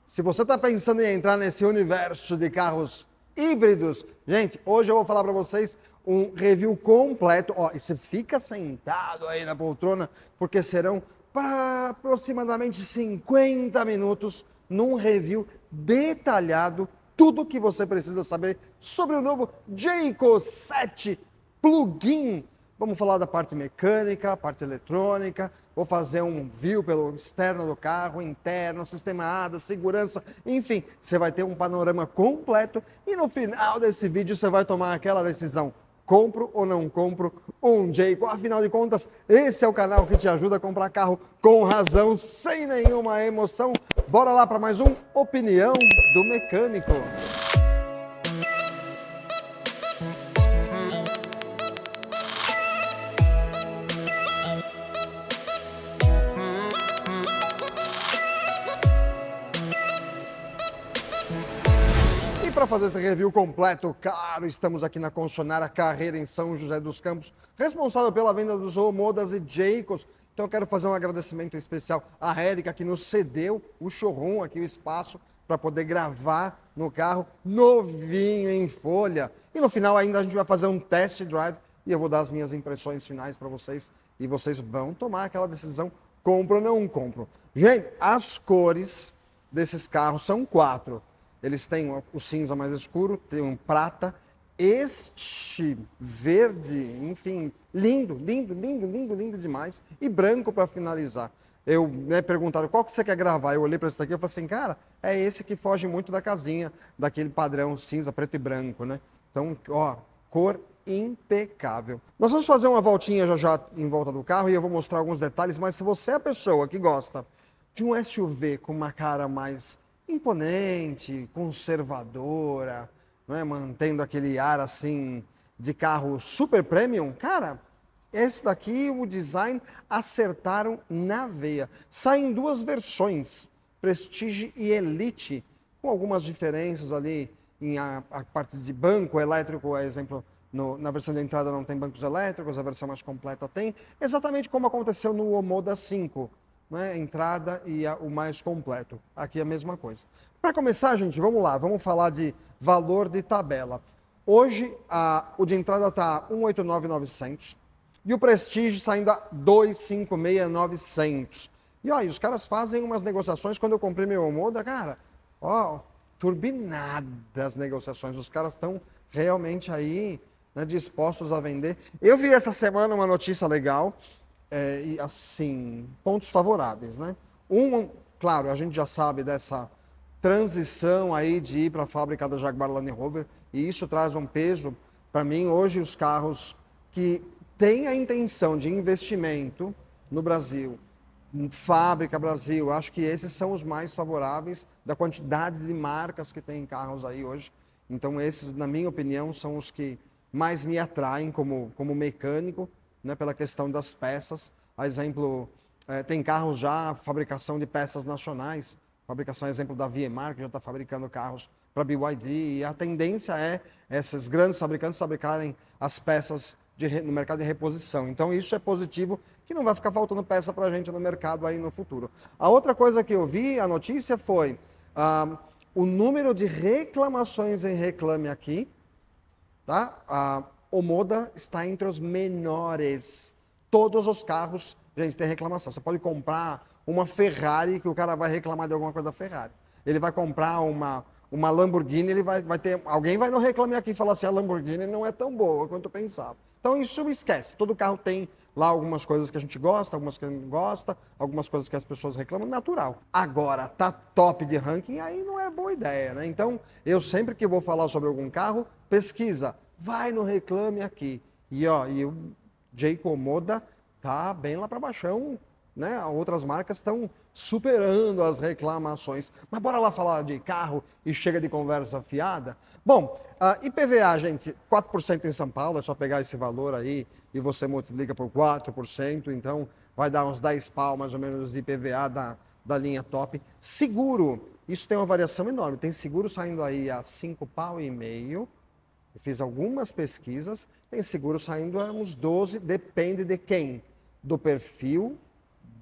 Se você está pensando em entrar nesse universo de carros híbridos, gente, hoje eu vou falar para vocês um review completo. Ó, e você fica sentado aí na poltrona, porque serão para aproximadamente 50 minutos num review detalhado, tudo que você precisa saber sobre o novo Jayco 7 Plug-in. Vamos falar da parte mecânica, parte eletrônica, vou fazer um view pelo externo do carro, interno, sistema ADAS, segurança, enfim, você vai ter um panorama completo e no final desse vídeo você vai tomar aquela decisão, compro ou não compro um Jayco. Afinal de contas, esse é o canal que te ajuda a comprar carro com razão, sem nenhuma emoção. Bora lá para mais um Opinião do Mecânico. Para fazer esse review completo, claro, estamos aqui na concessionária Carreira em São José dos Campos, responsável pela venda dos Omodas e Jaykos. Então eu quero fazer um agradecimento especial à Érica, que nos cedeu o showroom aqui, o espaço, para poder gravar no carro novinho, em folha. E no final ainda a gente vai fazer um test drive e eu vou dar as minhas impressões finais para vocês. E vocês vão tomar aquela decisão, compro ou não compro. Gente, as cores desses carros são 4. Eles têm o cinza mais escuro, tem um prata, este verde, enfim, lindo, lindo, lindo, lindo, lindo demais. E branco para finalizar. Perguntaram qual que você quer gravar. Eu olhei para esse daqui e falei assim, cara, é esse que foge muito da casinha, daquele padrão cinza, preto e branco, né? Então, ó, cor impecável. Nós vamos fazer uma voltinha já já em volta do carro e eu vou mostrar alguns detalhes, mas se você é a pessoa que gosta de um SUV com uma cara mais imponente, conservadora, não é? Mantendo aquele ar assim de carro super premium, cara, esse daqui, o design, acertaram na veia. Saem 2 versões, Prestige e Elite, com algumas diferenças ali em a parte de banco elétrico, por exemplo, na versão de entrada não tem bancos elétricos, a versão mais completa tem, exatamente como aconteceu no Omoda 5. Né, entrada e o mais completo. Aqui é a mesma coisa. Para começar, gente, vamos lá, vamos falar de valor de tabela. Hoje, o de entrada está 189.900 e o Prestige saindo a 256.900. E ó, os caras fazem umas negociações. Quando eu comprei meu Omoda, cara, ó, turbinadas as negociações. Os caras estão realmente aí, né, dispostos a vender. Eu vi essa semana uma notícia legal. E assim, pontos favoráveis, né? Claro, a gente já sabe dessa transição aí de ir para a fábrica da Jaguar Land Rover, e isso traz um peso para mim. Hoje os carros que têm a intenção de investimento no Brasil, fábrica Brasil, acho que esses são os mais favoráveis da quantidade de marcas que tem carros aí hoje. Então esses, na minha opinião, são os que mais me atraem como mecânico, né, pela questão das peças. A exemplo, tem carros já, fabricação de peças nacionais, fabricação, exemplo, da VMR, que já está fabricando carros para BYD, e a tendência é esses grandes fabricantes fabricarem as peças no mercado de reposição. Então isso é positivo, que não vai ficar faltando peça para a gente no mercado aí no futuro. A outra coisa que eu vi, a notícia foi o número de reclamações em Reclame Aqui, tá? Omoda está entre os menores. Todos os carros, gente, tem reclamação. Você pode comprar uma Ferrari, que o cara vai reclamar de alguma coisa da Ferrari. Ele vai comprar uma Lamborghini, ele vai ter... Alguém vai no Reclame Aqui e falar assim, a Lamborghini não é tão boa quanto eu pensava. Então isso esquece. Todo carro tem lá algumas coisas que a gente gosta, algumas que a gente não gosta, algumas coisas que as pessoas reclamam, natural. Agora, tá top de ranking, aí não é boa ideia, né? Então, eu sempre que vou falar sobre algum carro, pesquisa. Vai no Reclame Aqui. E o Jayco Omoda tá bem lá para baixão, né? Outras marcas estão superando as reclamações. Mas bora lá falar de carro e chega de conversa fiada. Bom, IPVA, gente, 4% em São Paulo, é só pegar esse valor aí e você multiplica por 4%, então vai dar uns 10 pau mais ou menos de IPVA da linha top. Seguro, isso tem uma variação enorme. Tem seguro saindo aí a 5 pau e meio. Eu fiz algumas pesquisas, tem seguro saindo a uns 12, depende de quem? Do perfil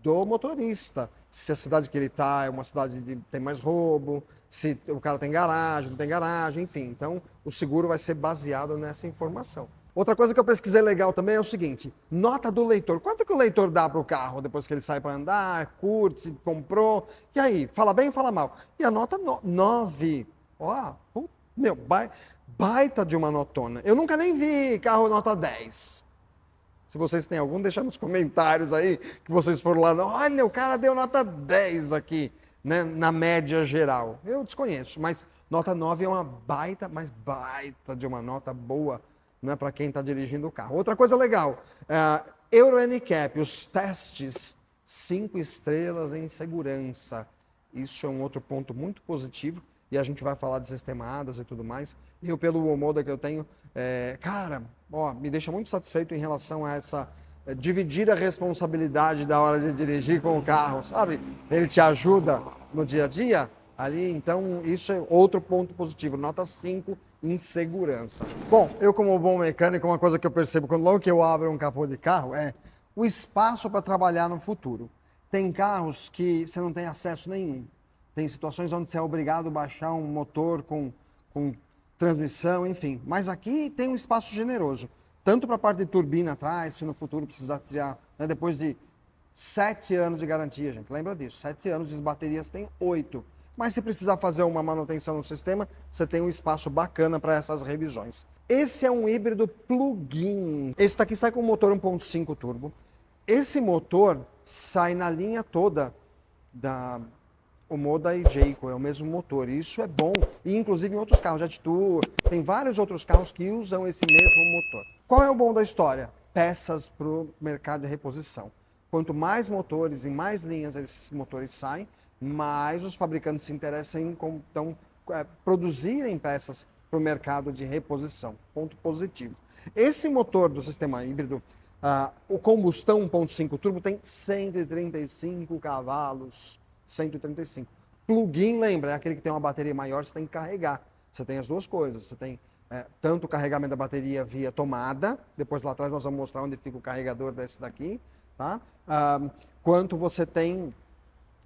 do motorista. se a cidade que ele está é uma cidade que tem mais roubo, se o cara tem garagem, não tem garagem, enfim. Então, o seguro vai ser baseado nessa informação. Outra coisa que eu pesquisei legal também é o seguinte, nota do leitor. Quanto que o leitor dá para o carro depois que ele sai para andar, curte, se comprou? E aí, fala bem ou fala mal? E a nota 9. Ó, meu, baita de uma notona. Eu nunca nem vi carro nota 10. Se vocês têm algum, deixa nos comentários aí, que vocês foram lá, olha, o cara deu nota 10 aqui, né, na média geral. Eu desconheço, mas nota 9 é uma baita, mas baita de uma nota boa, né, para quem está dirigindo o carro. Outra coisa legal, Euro NCAP, os testes 5 estrelas em segurança. Isso é um outro ponto muito positivo, e a gente vai falar de sistemadas e tudo mais. Eu, pelo Omoda que eu tenho, cara, ó, me deixa muito satisfeito em relação a essa dividir a responsabilidade da hora de dirigir com o carro, sabe? Ele te ajuda no dia a dia ali, então isso é outro ponto positivo, nota 5 em segurança. Bom, eu como bom mecânico, uma coisa que eu percebo quando logo que eu abro um capô de carro é o espaço para trabalhar no futuro. Tem carros que você não tem acesso nenhum. Tem situações onde você é obrigado a baixar um motor com transmissão, enfim. Mas aqui tem um espaço generoso. Tanto para a parte de turbina atrás, se no futuro precisar tirar, né, depois de 7 anos de garantia, gente. Lembra disso? 7 anos de baterias tem 8. Mas se precisar fazer uma manutenção no sistema, você tem um espaço bacana para essas revisões. Esse é um híbrido plug-in. Esse daqui sai com motor 1.5 turbo. Esse motor sai na linha toda da Omoda e Jayco, é o mesmo motor. E isso é bom. E inclusive em outros carros, Jet Tour, tem vários outros carros que usam esse mesmo motor. Qual é o bom da história? Peças para o mercado de reposição. Quanto mais motores e mais linhas esses motores saem, mais os fabricantes se interessam em produzirem peças para o mercado de reposição. Ponto positivo. Esse motor do sistema híbrido, o combustão 1.5 turbo tem 135 cavalos. 135. Plug-in, lembra, é aquele que tem uma bateria maior, você tem que carregar. Você tem as duas coisas. Você tem tanto o carregamento da bateria via tomada, depois lá atrás nós vamos mostrar onde fica o carregador desse daqui, tá? Quanto você tem,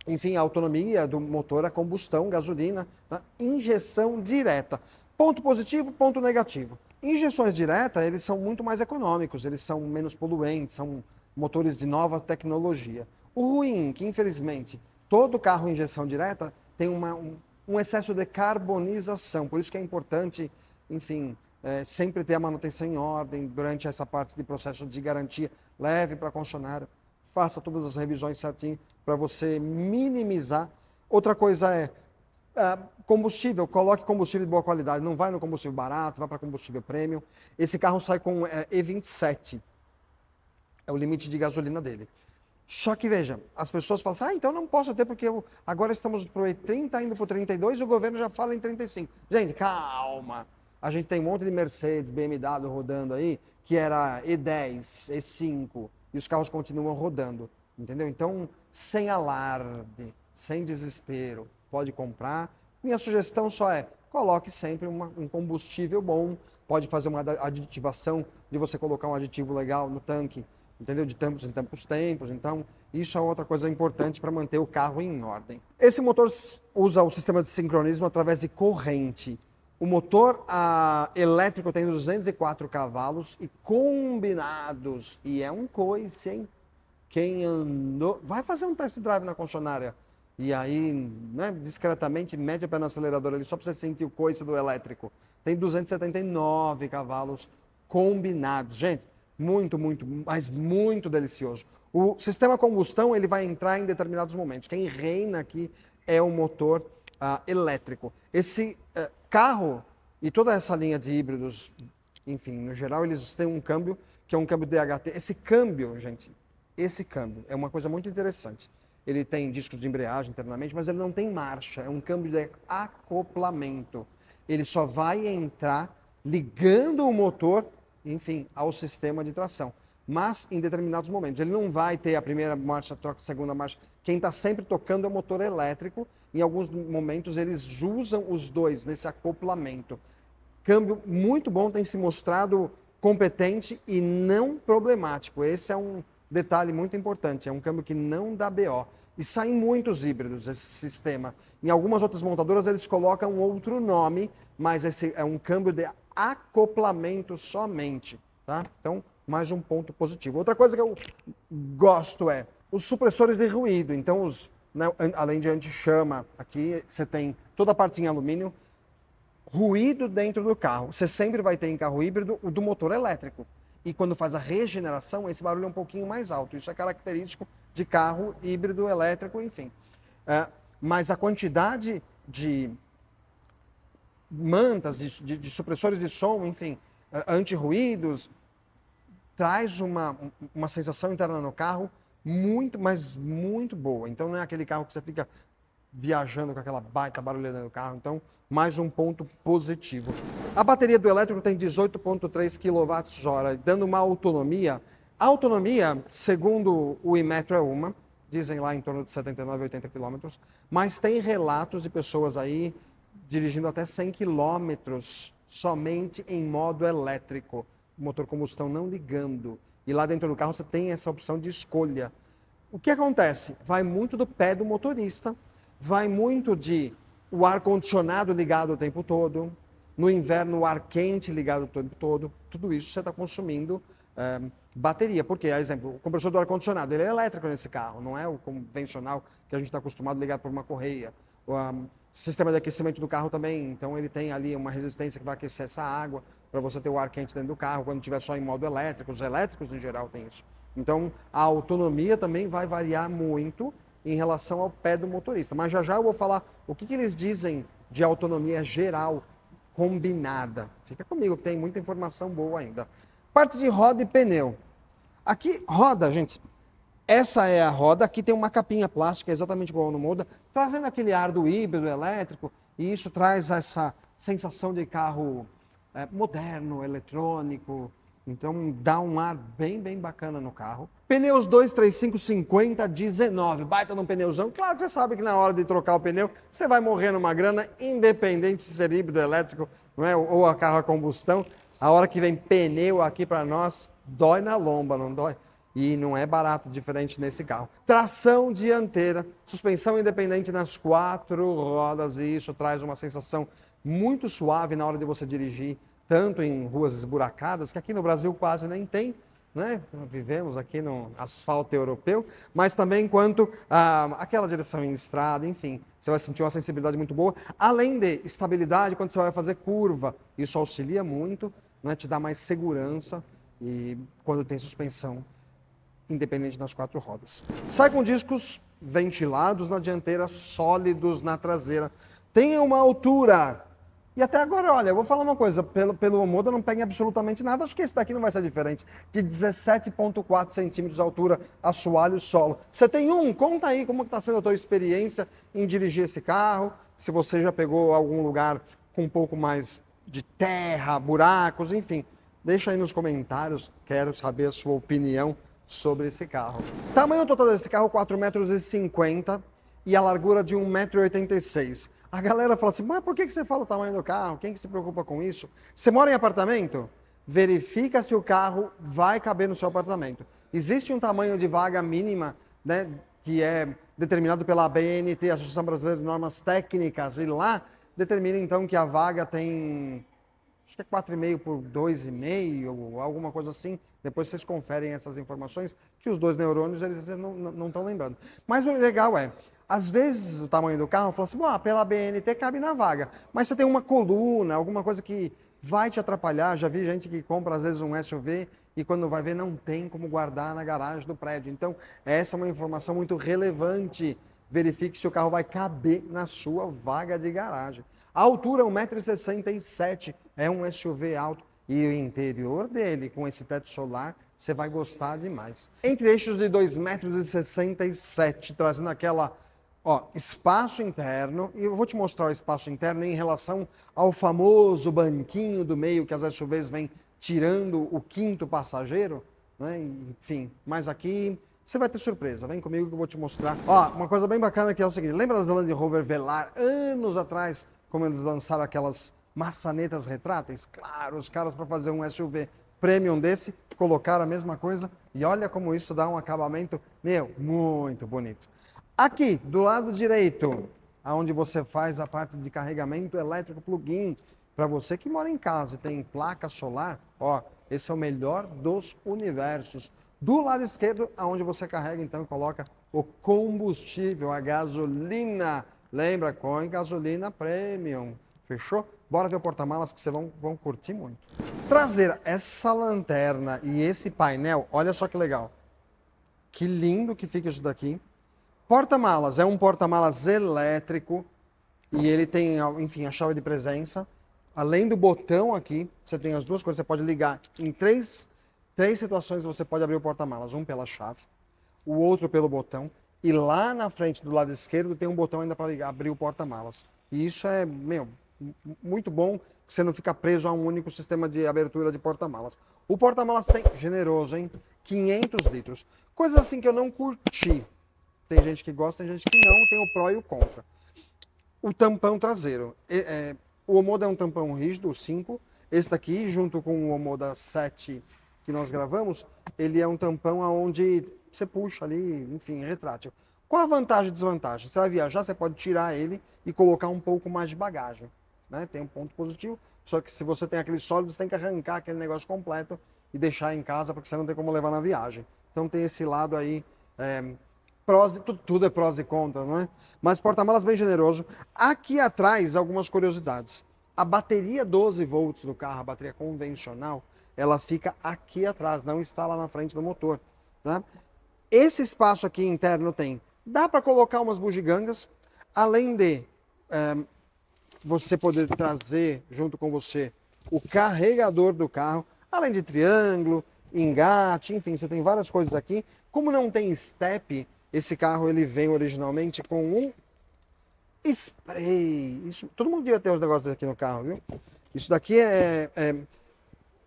enfim, a autonomia do motor a combustão, gasolina, tá? Injeção direta. Ponto positivo, ponto negativo. Injeções diretas, eles são muito mais econômicos, eles são menos poluentes, são motores de nova tecnologia. O ruim, que infelizmente todo carro injeção direta tem um excesso de carbonização, por isso que é importante, enfim, sempre ter a manutenção em ordem durante essa parte de processo de garantia. Leve para a concessionária, faça todas as revisões certinho para você minimizar. Outra coisa é combustível, coloque combustível de boa qualidade, não vai no combustível barato, vai para combustível premium. Esse carro sai com E27, é o limite de gasolina dele. Só que veja, as pessoas falam assim, então não posso ter porque agora estamos para o E30 indo para o 32 e o governo já fala em 35. Gente, calma. A gente tem um monte de Mercedes, BMW rodando aí, que era E10, E5, e os carros continuam rodando, entendeu? Então, sem alarde, sem desespero, pode comprar. Minha sugestão só é, coloque sempre um combustível bom, pode fazer uma aditivação de você colocar um aditivo legal no tanque, entendeu? De tempos em tempos. Então, isso é outra coisa importante para manter o carro em ordem. Esse motor usa o sistema de sincronismo através de corrente. O motor elétrico tem 204 cavalos e combinados. E é um coice, hein? Quem andou... Vai fazer um test drive na concessionária. E aí, né, discretamente, mete o pé no acelerador ali só para você sentir o coice do elétrico. Tem 279 cavalos combinados. Gente, muito, mas muito delicioso. O sistema combustão ele vai entrar em determinados momentos. Quem reina aqui é o motor elétrico. Esse carro e toda essa linha de híbridos, enfim, no geral, eles têm um câmbio que é um câmbio DHT. Esse câmbio, gente, é uma coisa muito interessante. Ele tem discos de embreagem internamente, mas ele não tem marcha. É um câmbio de acoplamento. Ele só vai entrar ligando o motor, enfim, ao sistema de tração. Mas em determinados momentos. Ele não vai ter a primeira marcha, troca a segunda marcha. Quem está sempre tocando é o motor elétrico. Em alguns momentos eles usam os dois nesse acoplamento. Câmbio muito bom, tem se mostrado competente e não problemático. Esse é um detalhe muito importante. É um câmbio que não dá BO. E saem muitos híbridos esse sistema. Em algumas outras montadoras eles colocam outro nome, mas esse é um câmbio de acoplamento somente, tá? Então, mais um ponto positivo. Outra coisa que eu gosto é os supressores de ruído. Então, né, além de anti-chama, aqui você tem toda a parte em alumínio, ruído dentro do carro. Você sempre vai ter em carro híbrido o do motor elétrico. E quando faz a regeneração, esse barulho é um pouquinho mais alto. Isso é característico de carro híbrido, elétrico, enfim. Mas a quantidade de mantas, de supressores de som, enfim, anti-ruídos, traz uma sensação interna no carro muito, mas muito boa. Então não é aquele carro que você fica viajando com aquela baita barulheira no carro. Então, mais um ponto positivo. A bateria do elétrico tem 18,3 kWh, dando uma autonomia. A autonomia, segundo o Inmetro, é dizem lá em torno de 79, 80 km, mas tem relatos de pessoas aí dirigindo até 100 km somente em modo elétrico, motor combustão não ligando. E lá dentro do carro você tem essa opção de escolha. O que acontece? Vai muito do pé do motorista, vai muito de o ar-condicionado ligado o tempo todo, no inverno o ar quente ligado o tempo todo, tudo isso você está consumindo bateria. Porque, por exemplo, o compressor do ar-condicionado ele é elétrico nesse carro, não é o convencional que a gente está acostumado a ligar por uma correia. O sistema de aquecimento do carro também, então ele tem ali uma resistência que vai aquecer essa água para você ter o ar quente dentro do carro, quando estiver só em modo elétrico. Os elétricos em geral têm isso. Então a autonomia também vai variar muito em relação ao pé do motorista. Mas já já eu vou falar o que eles dizem de autonomia geral combinada. Fica comigo que tem muita informação boa ainda. Parte de roda e pneu. Aqui, roda, gente, essa é a roda, aqui tem uma capinha plástica exatamente igual no Moda, trazendo aquele ar do híbrido elétrico, e isso traz essa sensação de carro moderno, eletrônico. Então dá um ar bem, bem bacana no carro. Pneus 235 50 19, baita num pneuzão. Claro que você sabe que na hora de trocar o pneu, você vai morrer numa grana, independente se ser híbrido, elétrico, não é? Ou a carro a combustão. A hora que vem pneu aqui para nós, dói na lomba, não dói? E não é barato, diferente nesse carro. Tração dianteira, suspensão independente nas 4 rodas, e isso traz uma sensação muito suave na hora de você dirigir, tanto em ruas esburacadas, que aqui no Brasil quase nem tem, né? Vivemos aqui no asfalto europeu, mas também quanto aquela direção em estrada, enfim, você vai sentir uma sensibilidade muito boa, além de estabilidade quando você vai fazer curva. Isso auxilia muito, né? Te dá mais segurança e quando tem suspensão independente das 4 rodas. Sai com discos ventilados na dianteira, sólidos na traseira. Tem uma altura. E até agora, olha, eu vou falar uma coisa, pelo Omoda não pega absolutamente nada, acho que esse daqui não vai ser diferente, de 17,4 centímetros de altura, assoalho solo. Você tem conta aí como está sendo a tua experiência em dirigir esse carro, se você já pegou algum lugar com um pouco mais de terra, buracos, enfim. Deixa aí nos comentários, quero saber a sua opinião sobre esse carro. Tamanho total desse carro, 4,50 m e a largura de 1,86 m. A galera fala assim, mas por que você fala o tamanho do carro? Quem que se preocupa com isso? Você mora em apartamento? Verifica se o carro vai caber no seu apartamento. Existe um tamanho de vaga mínima, né, que é determinado pela ABNT, Associação Brasileira de Normas Técnicas, e lá determina então que a vaga tem, acho que é 4,5 por 2,5, ou alguma coisa assim. Depois vocês conferem essas informações, que os 2 neurônios eles não estão lembrando. Mas o legal é, às vezes o tamanho do carro, fala assim, pela BNT cabe na vaga, mas você tem uma coluna, alguma coisa que vai te atrapalhar. Já vi gente que compra às vezes um SUV e quando vai ver não tem como guardar na garagem do prédio. Então essa é uma informação muito relevante. Verifique se o carro vai caber na sua vaga de garagem. A altura é 1,67 m, é um SUV alto. E o interior dele, com esse teto solar, você vai gostar demais. Entre eixos de 2,67 m, trazendo aquela espaço interno. E eu vou te mostrar o espaço interno em relação ao famoso banquinho do meio que as SUVs vêm tirando o 5º passageiro, né? Enfim, mas aqui você vai ter surpresa. Vem comigo que eu vou te mostrar. Uma coisa bem bacana que é o seguinte, lembra das Land Rover Velar, anos atrás, como eles lançaram aquelas maçanetas retráteis? Claro, os caras para fazer um SUV premium desse, colocaram a mesma coisa e olha como isso dá um acabamento, muito bonito. Aqui, do lado direito, aonde você faz a parte de carregamento elétrico plug-in, para você que mora em casa e tem placa solar, ó, esse é o melhor dos universos. Do lado esquerdo, aonde você carrega então e coloca o combustível, a gasolina. Lembra, com gasolina premium. Fechou? Bora ver o porta-malas que vocês vão curtir muito. Traseira, essa lanterna e esse painel, olha só que legal. Que lindo que fica isso daqui. Porta-malas, é um porta-malas elétrico e ele tem, enfim, a chave de presença. Além do botão aqui, você tem as duas coisas, você pode ligar em três situações você pode abrir o porta-malas. Um pela chave, o outro pelo botão. E lá na frente, do lado esquerdo, tem um botão ainda para abrir o porta-malas. E isso é, muito bom, que você não fica preso a um único sistema de abertura de porta-malas. O porta-malas tem, generoso, hein? 500 litros. Coisa assim que eu não curti. Tem gente que gosta, tem gente que não, tem o pró e o contra. O tampão traseiro. O Omoda é um tampão rígido, o 5. Esse daqui, junto com o Omoda 7 que nós gravamos, ele é um tampão onde você puxa ali, enfim, é retrátil. Qual a vantagem e desvantagem? Você vai viajar, você pode tirar ele e colocar um pouco mais de bagagem. Né? Tem um ponto positivo, só que se você tem aquele sólido, você tem que arrancar aquele negócio completo e deixar em casa, porque você não tem como levar na viagem. Então tem esse lado aí, tudo é prós e contras, não é? Mas porta-malas bem generoso. Aqui atrás, algumas curiosidades. A bateria 12 volts do carro, a bateria convencional, ela fica aqui atrás, não está lá na frente do motor. Tá? Esse espaço aqui interno dá para colocar umas bugigangas, além de você poder trazer junto com você o carregador do carro, além de triângulo, engate, enfim, você tem várias coisas aqui. Como não tem step, esse carro ele vem originalmente com um spray. Isso, todo mundo devia ter os negócios aqui no carro, viu? Isso daqui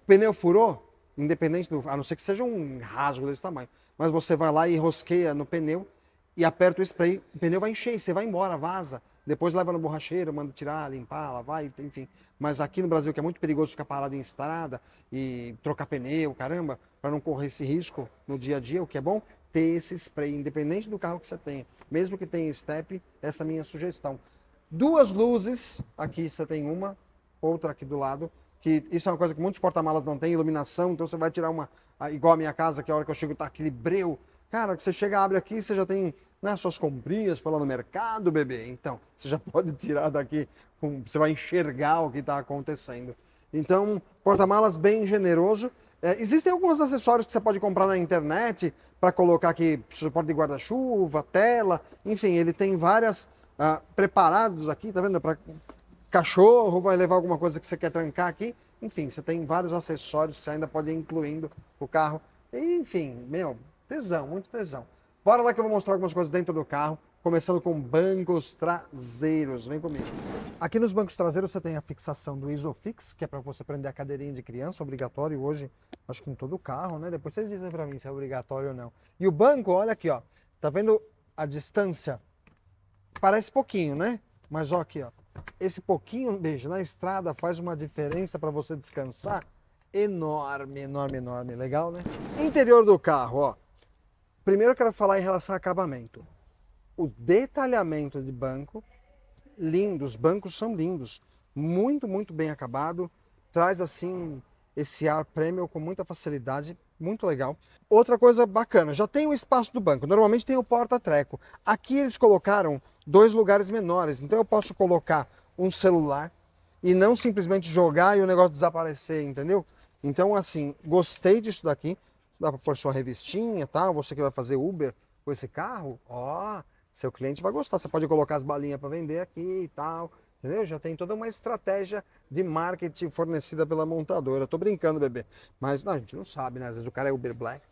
pneu furou, independente a não ser que seja um rasgo desse tamanho. Mas você vai lá e rosqueia no pneu e aperta o spray, o pneu vai encher, você vai embora, vaza. Depois leva no borracheiro, manda tirar, limpar, lavar, enfim. Mas aqui no Brasil, que é muito perigoso ficar parado em estrada e trocar pneu, caramba, para não correr esse risco no dia a dia, o que é bom, ter esse spray, independente do carro que você tenha. Mesmo que tenha step, essa é a minha sugestão. Duas luzes, aqui você tem uma, outra aqui do lado, que isso é uma coisa que muitos porta-malas não têm, iluminação, então você vai tirar uma, igual a minha casa, que a hora que eu chego tá aquele breu. Cara, que você chega, abre aqui, você já tem suas comprinhas, falando no mercado, bebê. Então, você já pode tirar daqui, você vai enxergar o que está acontecendo. Então, porta-malas bem generoso. Existem alguns acessórios que você pode comprar na internet para colocar aqui, suporte de guarda-chuva, tela, enfim, ele tem várias preparados aqui, tá vendo? Para cachorro, vai levar alguma coisa que você quer trancar aqui. Enfim, você tem vários acessórios que você ainda pode ir incluindo o carro. Enfim, tesão, muito tesão. Bora lá que eu vou mostrar algumas coisas dentro do carro, começando com bancos traseiros. Vem comigo. Aqui nos bancos traseiros você tem a fixação do Isofix, que é para você prender a cadeirinha de criança, obrigatório hoje, acho que em todo carro, né? Depois vocês dizem para mim se é obrigatório ou não. E o banco, olha aqui, ó. Tá vendo a distância? Parece pouquinho, né? Mas ó aqui, ó. Esse pouquinho, beijo, na estrada faz uma diferença para você descansar enorme, enorme, enorme. Legal, né? Interior do carro, ó. Primeiro eu quero falar em relação ao acabamento. O detalhamento de banco, lindo, os bancos são lindos. Muito, muito bem acabado. Traz assim esse ar premium com muita facilidade, muito legal. Outra coisa bacana, já tem o espaço do banco. Normalmente tem o porta-treco. Aqui eles colocaram 2 lugares menores, então eu posso colocar um celular e não simplesmente jogar e o negócio desaparecer, entendeu? Então assim, gostei disso daqui. Dá para pôr sua revistinha e tal, você que vai fazer Uber com esse carro, ó, seu cliente vai gostar. Você pode colocar as balinhas para vender aqui e tal, entendeu? Já tem toda uma estratégia de marketing fornecida pela montadora. Tô brincando, bebê, mas não, a gente não sabe, né? Às vezes o cara é Uber Black,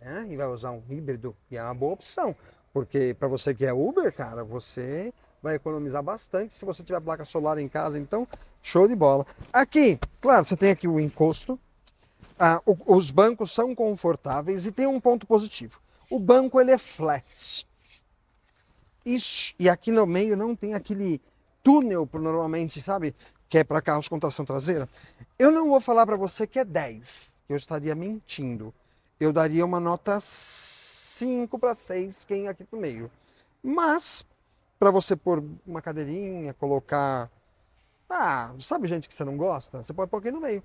né? E vai usar um híbrido, e é uma boa opção, porque para você que é Uber, cara, você vai economizar bastante se você tiver placa solar em casa, então show de bola. Aqui, claro, você tem aqui o encosto. Os bancos são confortáveis e tem um ponto positivo. O banco ele é flat. E aqui no meio não tem aquele túnel, normalmente, sabe? Que é para carros com tração traseira. Eu não vou falar para você que é 10. Eu estaria mentindo. Eu daria uma nota 5 para 6, quem aqui no meio. Mas, para você pôr uma cadeirinha, colocar... Ah, sabe gente que você não gosta? Você pode pôr aqui no meio.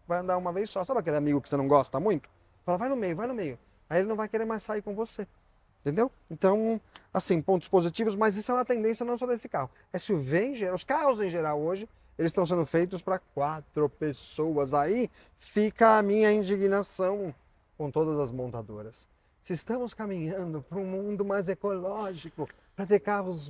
Vai andar uma vez só. Sabe aquele amigo que você não gosta muito? Fala, vai no meio, vai no meio. Aí ele não vai querer mais sair com você. Entendeu? Então, assim, pontos positivos, mas isso é uma tendência não só desse carro. SUV em geral, os carros em geral hoje, eles estão sendo feitos para 4 pessoas. Aí fica a minha indignação com todas as montadoras. Se estamos caminhando para um mundo mais ecológico, para ter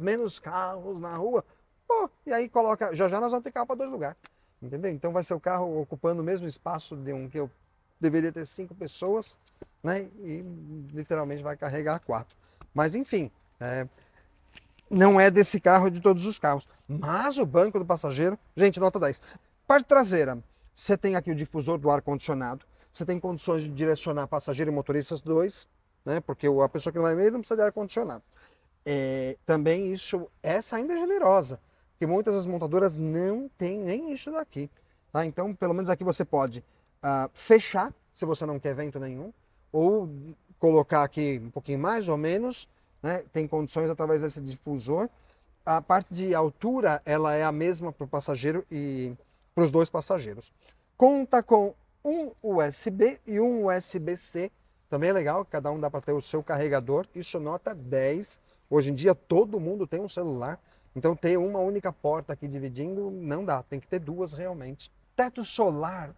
menos carros na rua, pô, e aí coloca, já nós vamos ter carro para 2 lugares. Entendeu? Então vai ser o carro ocupando o mesmo espaço de um que eu deveria ter 5 pessoas, né? E literalmente vai carregar 4. Mas enfim, não é desse carro, é de todos os carros. Mas o banco do passageiro, gente, nota 10. Parte traseira, você tem aqui o difusor do ar-condicionado, você tem condições de direcionar passageiro e motoristas dois, né? Porque a pessoa que vai no meio não precisa de ar-condicionado. Também essa ainda é generosa, porque muitas das montadoras não tem nem isso daqui. Tá? Então, pelo menos aqui você pode fechar, se você não quer vento nenhum, ou colocar aqui um pouquinho mais ou menos, né? Tem condições através desse difusor. A parte de altura, ela é a mesma para o passageiro e para os 2 passageiros. Conta com um USB e um USB-C, também é legal, cada um dá para ter o seu carregador, isso nota 10. Hoje em dia todo mundo tem um celular, então ter uma única porta aqui dividindo não dá, tem que ter 2 realmente. Teto solar,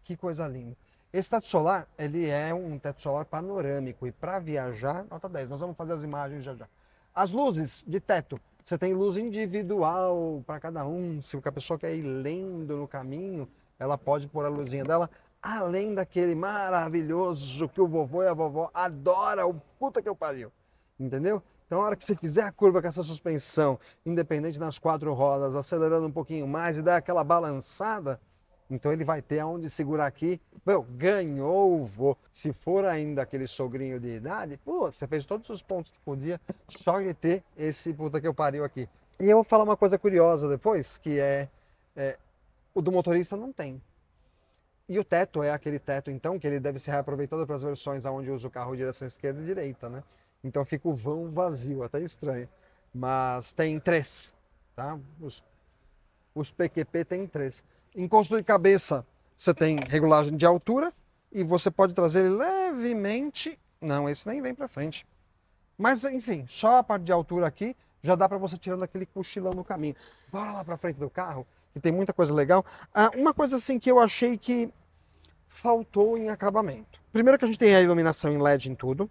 que coisa linda. Esse teto solar, ele é um teto solar panorâmico e para viajar, nota 10. Nós vamos fazer as imagens já já. As luzes de teto, você tem luz individual para cada um. Se a pessoa quer ir lendo no caminho, ela pode pôr a luzinha dela, além daquele maravilhoso que o vovô e a vovó adoram, o puta que eu pariu. Entendeu? Então, na hora que você fizer a curva com essa suspensão, independente nas 4 rodas, acelerando um pouquinho mais e dar aquela balançada, então ele vai ter aonde segurar aqui. Meu, ganhou o vô. Se for ainda aquele sogrinho de idade, pô, você fez todos os pontos que podia só de ter esse puta que eu pariu aqui. E eu vou falar uma coisa curiosa depois, que o do motorista não tem. E o teto é aquele teto, então, que ele deve ser reaproveitado para as versões onde usa o carro direção esquerda e direita, né? Então fica o vão vazio, até estranho. Mas tem 3, tá? Os PQP tem 3. Encosto de cabeça, você tem regulagem de altura e você pode trazer ele levemente. Não, esse nem vem para frente. Mas enfim, só a parte de altura aqui já dá para você tirando aquele cochilão no caminho. Bora lá para frente do carro, que tem muita coisa legal. Uma coisa assim que eu achei que faltou em acabamento. Primeiro que a gente tem a iluminação em LED em tudo.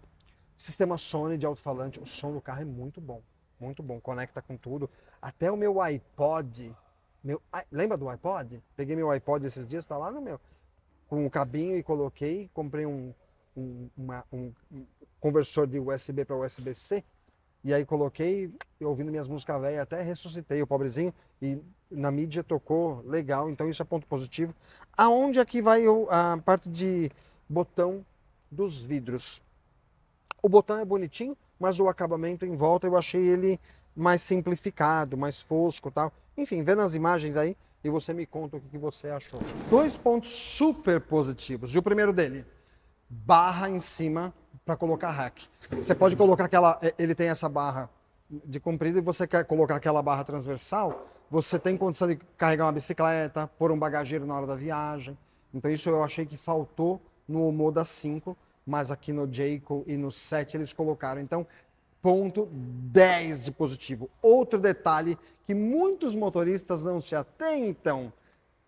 Sistema Sony de alto-falante, o som do carro é muito bom, conecta com tudo. Até o meu iPod, lembra do iPod? Peguei meu iPod esses dias, tá lá no meu, com o cabinho e coloquei, comprei um conversor de USB para USB-C, e aí coloquei, ouvindo minhas músicas velhas, até ressuscitei o pobrezinho, e na mídia tocou legal, então isso é ponto positivo. Aonde aqui vai a parte de botão dos vidros? O botão é bonitinho, mas o acabamento em volta eu achei ele mais simplificado, mais fosco e tal. Enfim, vendo as imagens aí e você me conta o que você achou. 2 pontos super positivos. E o primeiro dele, barra em cima para colocar rack. Você pode colocar ele tem essa barra de comprido e você quer colocar aquela barra transversal, você tem condição de carregar uma bicicleta, pôr um bagageiro na hora da viagem. Então isso eu achei que faltou no Moda 5. Mas aqui no Jayco e no 7 eles colocaram. Então, ponto 10 de positivo. Outro detalhe que muitos motoristas não se atentam.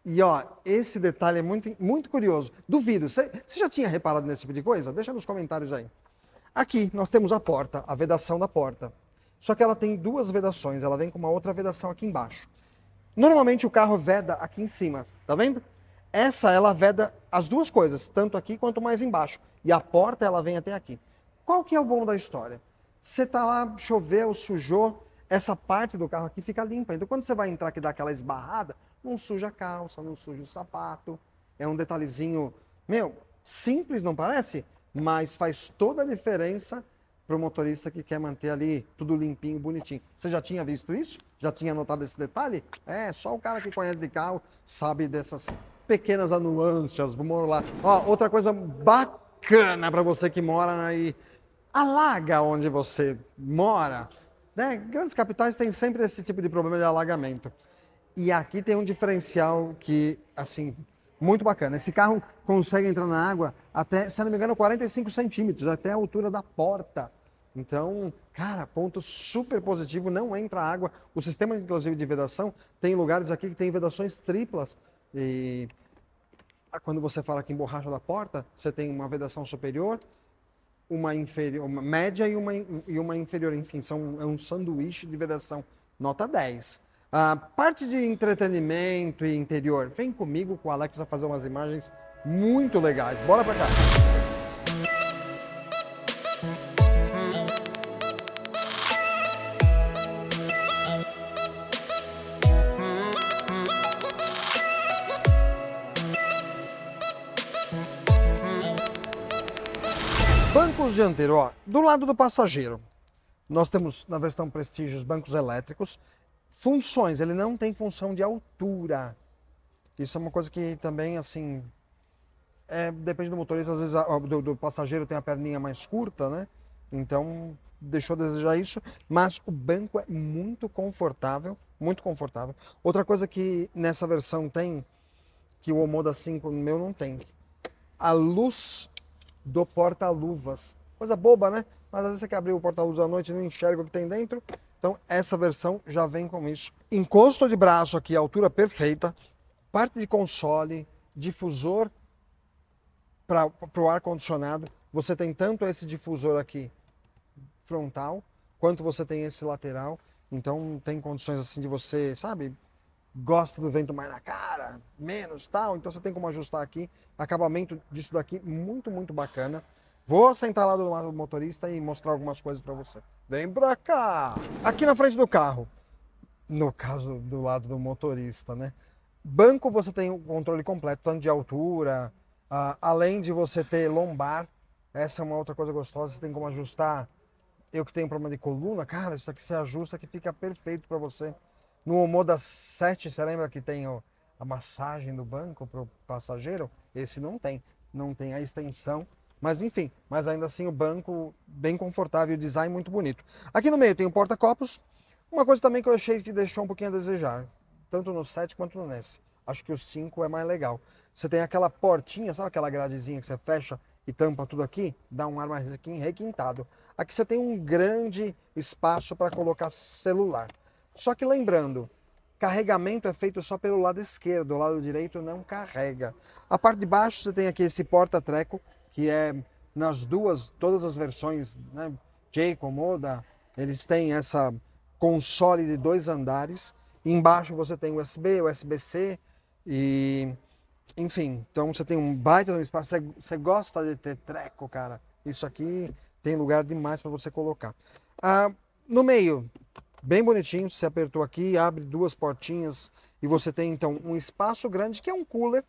E ó, esse detalhe é muito, muito curioso. Duvido, você já tinha reparado nesse tipo de coisa? Deixa nos comentários aí. Aqui nós temos a porta, a vedação da porta. Só que ela tem 2 vedações, ela vem com uma outra vedação aqui embaixo. Normalmente o carro veda aqui em cima, tá vendo? Ela veda as 2 coisas, tanto aqui quanto mais embaixo. E a porta, ela vem até aqui. Qual que é o bom da história? Você tá lá, choveu, sujou, essa parte do carro aqui fica limpa. Então quando você vai entrar aqui e dá aquela esbarrada, não suja a calça, não suja o sapato. É um detalhezinho, simples, não parece? Mas faz toda a diferença para o motorista que quer manter ali tudo limpinho, bonitinho. Você já tinha visto isso? Já tinha notado esse detalhe? Só o cara que conhece de carro sabe dessas pequenas nuances. Vamos lá. Ó, outra coisa bacana para você que mora aí Alaga onde você mora, né? Grandes capitais têm sempre esse tipo de problema de alagamento. E aqui tem um diferencial que, assim, muito bacana. Esse carro consegue entrar na água até, se não me engano, 45 centímetros, até a altura da porta. Então, cara, ponto super positivo, não entra água. O sistema, inclusive, de vedação, tem lugares aqui que tem vedações triplas. E quando você fala aqui em borracha da porta, você tem uma vedação superior, uma inferior, uma média e uma inferior. Enfim, é um sanduíche de vedação. Nota 10. A parte de entretenimento e interior, vem comigo com o Alex a fazer umas imagens muito legais. Bora pra cá. Bancos dianteiros, ó, do lado do passageiro, nós temos na versão Prestige os bancos elétricos. Funções, ele não tem função de altura. Isso é uma coisa que também, assim, depende do motorista, às vezes do passageiro tem a perninha mais curta, né? Então, deixou a desejar isso. Mas o banco é muito confortável, muito confortável. Outra coisa que nessa versão tem, que o Omoda 5 meu não tem, a luz do porta-luvas. Coisa boba, né? Mas às vezes você quer abrir o porta-luvas à noite e não enxerga o que tem dentro. Então, essa versão já vem com isso. Encosto de braço aqui, altura perfeita. Parte de console, difusor para o ar-condicionado. Você tem tanto esse difusor aqui frontal, quanto você tem esse lateral. Então, tem condições assim de você, sabe, gosta do vento mais na cara, menos, tal. Então, você tem como ajustar aqui. Acabamento disso daqui, muito, muito bacana. Vou sentar lá do lado do motorista e mostrar algumas coisas para você. Vem pra cá! Aqui na frente do carro, no caso do lado do motorista, né? Banco você tem o controle completo, tanto de altura, além de você ter lombar. Essa é uma outra coisa gostosa, você tem como ajustar. Eu que tenho problema de coluna, cara, isso aqui você ajusta que fica perfeito para você. No Omoda 7, você lembra que tem a massagem do banco para o passageiro? Esse não tem. Não tem a extensão. Mas enfim, mas ainda assim o banco bem confortável, o design muito bonito. Aqui no meio tem o porta-copos. Uma coisa também que eu achei que deixou um pouquinho a desejar, tanto no 7 quanto no NES. Acho que o 5 é mais legal. Você tem aquela portinha, sabe aquela gradezinha que você fecha e tampa tudo aqui? Dá um ar mais requintado. Aqui você tem um grande espaço para colocar celular. Só que lembrando, carregamento é feito só pelo lado esquerdo, o lado direito não carrega. A parte de baixo você tem aqui esse porta-treco, que é nas todas as versões, né, J, Omoda, eles têm essa console de 2 andares. Embaixo você tem USB, USB-C e, enfim, então você tem um baita no espaço. Você gosta de ter treco, cara? Isso aqui tem lugar demais para você colocar. No meio, bem bonitinho, você apertou aqui, abre 2 portinhas e você tem então um espaço grande que é um cooler.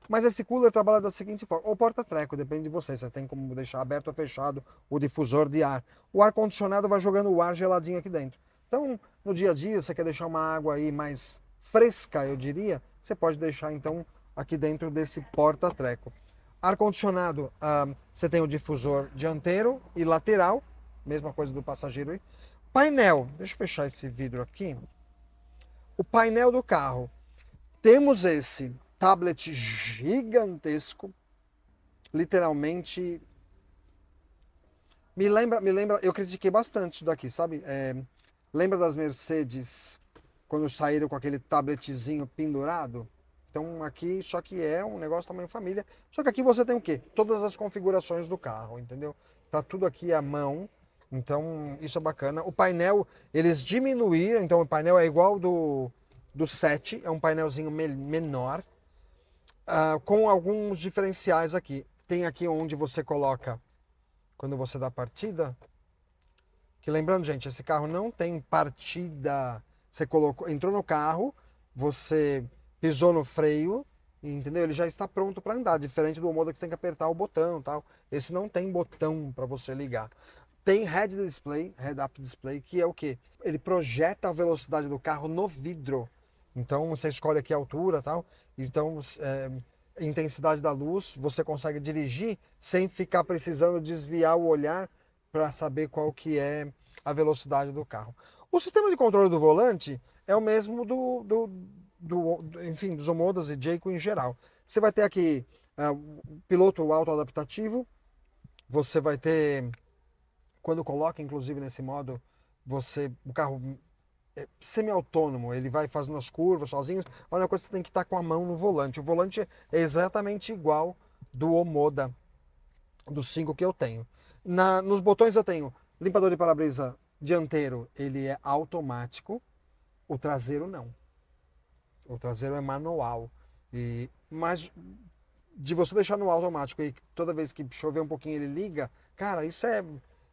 Mas esse cooler trabalha da seguinte forma, ou porta-treco, depende de você, você tem como deixar aberto ou fechado o difusor de ar. O ar-condicionado vai jogando o ar geladinho aqui dentro. Então, no dia a dia, você quer deixar uma água aí mais fresca, eu diria, você pode deixar então aqui dentro desse porta-treco. Ar-condicionado, você tem o difusor dianteiro e lateral, mesma coisa do passageiro aí. Painel, deixa eu fechar esse vidro aqui. O painel do carro, temos esse tablet gigantesco, literalmente, me lembra, eu critiquei bastante isso daqui, sabe? Lembra das Mercedes, quando saíram com aquele tabletzinho pendurado? Então aqui, só que é um negócio tamanho família, só que aqui você tem o quê? Todas as configurações do carro, entendeu? Tá tudo aqui à mão, então isso é bacana. O painel, eles diminuíram, então o painel é igual do 7, é um painelzinho menor, com alguns diferenciais aqui. Tem aqui onde você coloca, quando você dá partida, que lembrando, gente, esse carro não tem partida. Você entrou no carro, você pisou no freio, entendeu? Ele já está pronto para andar, diferente do Omoda que você tem que apertar o botão e tal. Esse não tem botão para você ligar. Tem Head Display, Head Up Display, que é o quê? Ele projeta a velocidade do carro no vidro. Então você escolhe aqui a altura e tal. Então, intensidade da luz, você consegue dirigir sem ficar precisando desviar o olhar para saber qual que é a velocidade do carro. O sistema de controle do volante é o mesmo enfim, dos Omodas e Jayco em geral. Você vai ter aqui piloto autoadaptativo, você vai ter, quando coloca inclusive nesse modo, o carro semi-autônomo, ele vai fazendo as curvas sozinho. A única coisa que você tem que estar com a mão no volante. O volante é exatamente igual do Omoda, do 5 que eu tenho. Nos botões eu tenho limpador de para-brisa dianteiro, ele é automático, o traseiro não. O traseiro é manual. Mas de você deixar no automático e toda vez que chover um pouquinho ele liga, cara,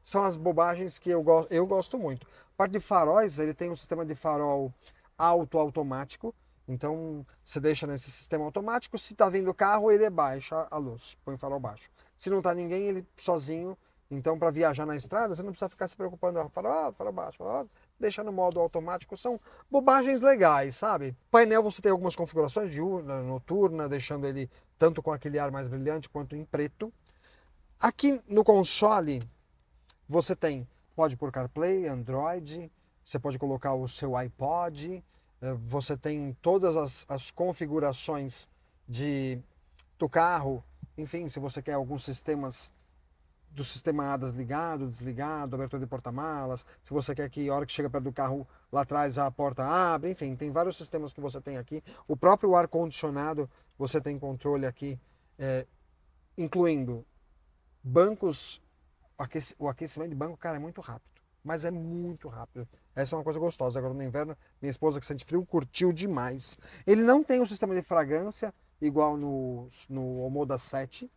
são as bobagens que eu gosto muito. A parte de faróis, ele tem um sistema de farol automático. Então você deixa nesse sistema automático, se tá vindo o carro, ele baixa a luz, põe o farol baixo. Se não tá ninguém, ele sozinho. Então, para viajar na estrada, você não precisa ficar se preocupando, farol alto, farol baixo, farol alto. Deixa no modo automático, são bobagens legais, sabe? Painel você tem algumas configurações de noturna, deixando ele tanto com aquele ar mais brilhante quanto em preto. Aqui no console você pode pôr CarPlay, Android, você pode colocar o seu iPod, você tem todas as configurações do carro, enfim, se você quer alguns sistemas do sistema ADAS ligado, desligado, abertura de porta-malas, se você quer que a hora que chega perto do carro lá atrás a porta abre, enfim, tem vários sistemas que você tem aqui. O próprio ar-condicionado, você tem controle aqui, incluindo bancos, o aquecimento de banco, cara, é muito rápido, mas é muito rápido. Essa é uma coisa gostosa. Agora no inverno, minha esposa que sente frio, curtiu demais. Ele não tem um sistema de fragrância igual no Omoda 7,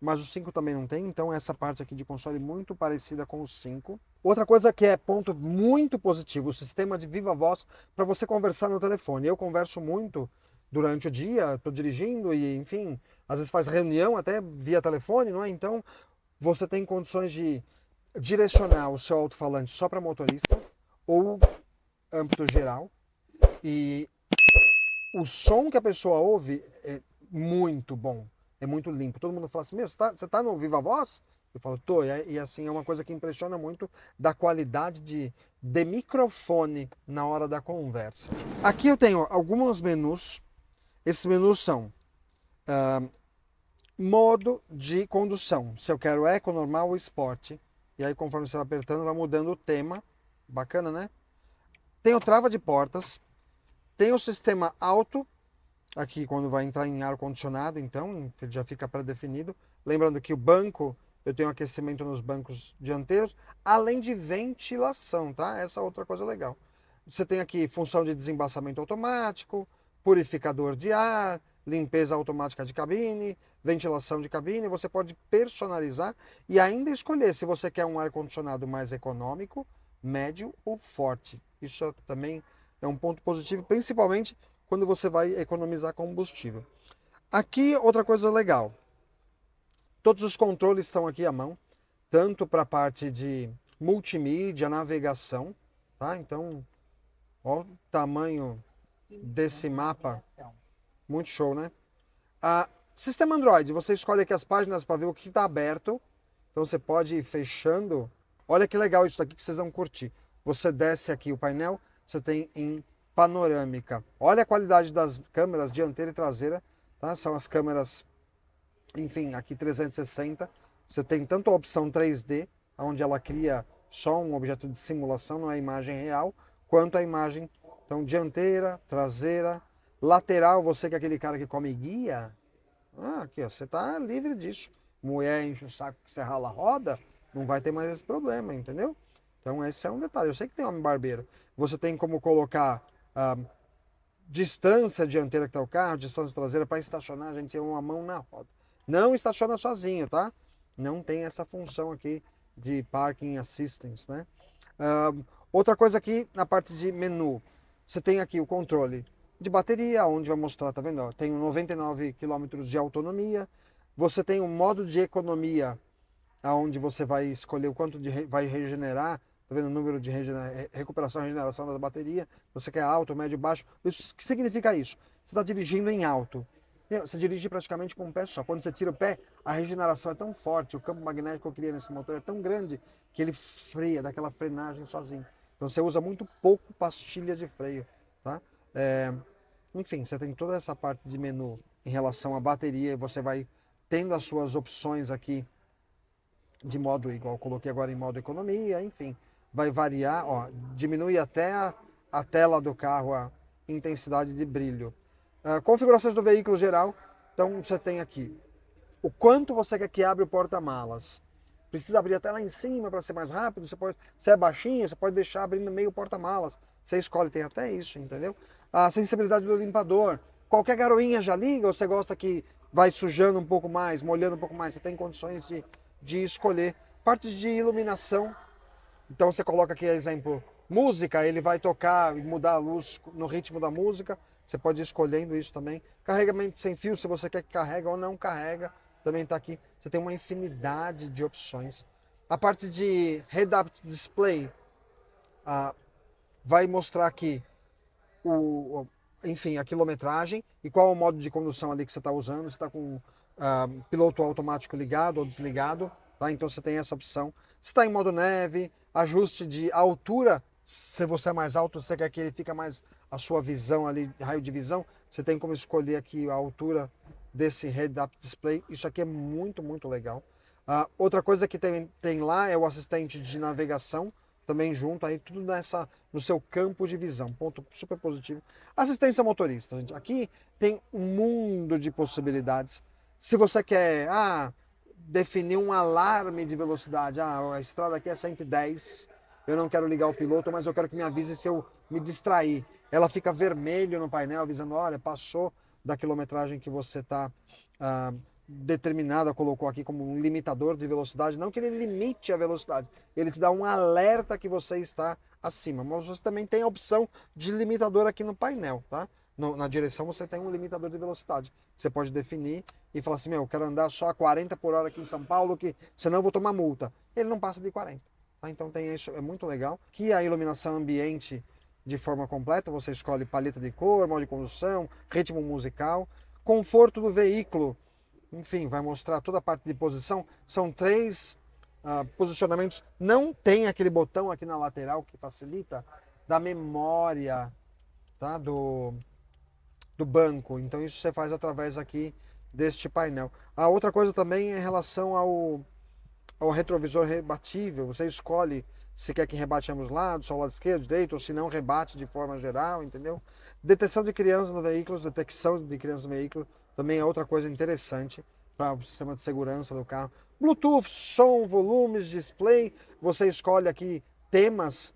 mas o 5 também não tem, então essa parte aqui de console é muito parecida com o 5. Outra coisa que é ponto muito positivo, o sistema de viva voz para você conversar no telefone. Eu converso muito durante o dia, estou dirigindo e, enfim, às vezes faz reunião até via telefone, não é? Então, você tem condições de direcionar o seu alto-falante só para motorista ou âmbito geral. E o som que a pessoa ouve é muito bom. É muito limpo. Todo mundo fala assim, você tá no Viva Voz? Eu falo, tô. E assim, é uma coisa que impressiona muito da qualidade de microfone na hora da conversa. Aqui eu tenho alguns menus. Esses menus são modo de condução. Se eu quero eco, normal ou esporte. E aí, conforme você vai apertando, vai mudando o tema. Bacana, né? Tem o trava de portas. Tem o sistema auto. Aqui quando vai entrar em ar-condicionado, então, ele já fica pré-definido. Lembrando que o banco, eu tenho aquecimento nos bancos dianteiros, além de ventilação, tá? Essa é outra coisa legal. Você tem aqui função de desembaçamento automático, purificador de ar, limpeza automática de cabine, ventilação de cabine. Você pode personalizar e ainda escolher se você quer um ar-condicionado mais econômico, médio ou forte. Isso também é um ponto positivo, principalmente quando você vai economizar combustível. Aqui, outra coisa legal. Todos os controles estão aqui à mão, tanto para a parte de multimídia, navegação, tá? Então, ó o tamanho desse mapa. Muito show, né? Sistema Android, você escolhe aqui as páginas para ver o que está aberto. Então, você pode ir fechando. Olha que legal isso aqui que vocês vão curtir. Você desce aqui o painel, você tem em panorâmica. Olha a qualidade das câmeras dianteira e traseira, tá? São as câmeras, enfim, aqui 360. Você tem tanto a opção 3D, onde ela cria só um objeto de simulação, não é imagem real, quanto a imagem, então, dianteira, traseira, lateral, você que é aquele cara que come guia, aqui, ó, você tá livre disso. Mulher enche o saco que você rala a roda, não vai ter mais esse problema, entendeu? Então esse é um detalhe. Eu sei que tem homem barbeiro. Você tem como colocar distância dianteira que está o carro, distância traseira para estacionar, a gente tem uma mão na roda. Não estaciona sozinho, tá? Não tem essa função aqui de parking assistance, né? Outra coisa aqui na parte de menu, você tem aqui o controle de bateria, onde vai mostrar, tá vendo? Tem 99 km de autonomia. Você tem um modo de economia, onde você vai escolher o quanto vai regenerar. Tá vendo o número de recuperação e regeneração da bateria? Você quer alto, médio, baixo. Isso, o que significa isso? Você está dirigindo em alto. Você dirige praticamente com um pé só. Quando você tira o pé, a regeneração é tão forte, o campo magnético que eu queria nesse motor é tão grande que ele freia, dá aquela frenagem sozinho. Então você usa muito pouco pastilha de freio, tá? Enfim, você tem toda essa parte de menu em relação à bateria, você vai tendo as suas opções aqui de modo igual, coloquei agora em modo economia, enfim, vai variar, ó, diminui até a tela do carro, a intensidade de brilho. Configurações do veículo geral, então você tem aqui o quanto você quer que abra o porta-malas. Precisa abrir até lá em cima para ser mais rápido, se é baixinho, você pode deixar abrindo meio porta-malas, você escolhe, tem até isso, entendeu? A sensibilidade do limpador, qualquer garoinha já liga, ou você gosta que vai sujando um pouco mais, molhando um pouco mais, você tem condições de escolher. Partes de iluminação, então você coloca aqui, exemplo, música, ele vai tocar e mudar a luz no ritmo da música, você pode ir escolhendo isso também. Carregamento sem fio, se você quer que carrega ou não carrega, também está aqui. Você tem uma infinidade de opções. A parte de Head-Up Display vai mostrar aqui enfim, a quilometragem e qual o modo de condução ali que você está usando. Você está com piloto automático ligado ou desligado, tá? Então você tem essa opção. Se está em modo neve, ajuste de altura, se você é mais alto, você quer que ele fique mais a sua visão ali, raio de visão, você tem como escolher aqui a altura desse head-up display. Isso aqui é muito, muito legal. Outra coisa que tem lá é o assistente de navegação, também junto aí, tudo no seu campo de visão, ponto super positivo. Assistência motorista, gente. Aqui tem um mundo de possibilidades. Se você quer definir um alarme de velocidade, a estrada aqui é 110, eu não quero ligar o piloto, mas eu quero que me avise se eu me distrair. Ela fica vermelho no painel, avisando, olha, passou da quilometragem que você está determinada, colocou aqui como um limitador de velocidade, não que ele limite a velocidade, ele te dá um alerta que você está acima, mas você também tem a opção de limitador aqui no painel, tá? Na direção você tem um limitador de velocidade, você pode definir e falar assim, eu quero andar só a 40 por hora aqui em São Paulo, que senão eu vou tomar multa. Ele não passa de 40, tá? Então tem isso, é muito legal. Que a iluminação ambiente de forma completa, você escolhe paleta de cor, modo de condução, ritmo musical, conforto do veículo, enfim, vai mostrar toda a parte de posição. São 3 posicionamentos. Não tem aquele botão aqui na lateral que facilita da memória, tá? do banco. Então isso você faz através aqui deste painel. A outra coisa também é em relação ao retrovisor rebatível. Você escolhe se quer que rebate ambos os lados, só o lado esquerdo, direito, ou se não, rebate de forma geral, entendeu? Detecção de crianças no veículo, detecção de crianças no veículo, também é outra coisa interessante para o sistema de segurança do carro. Bluetooth, som, volumes, display, você escolhe aqui temas,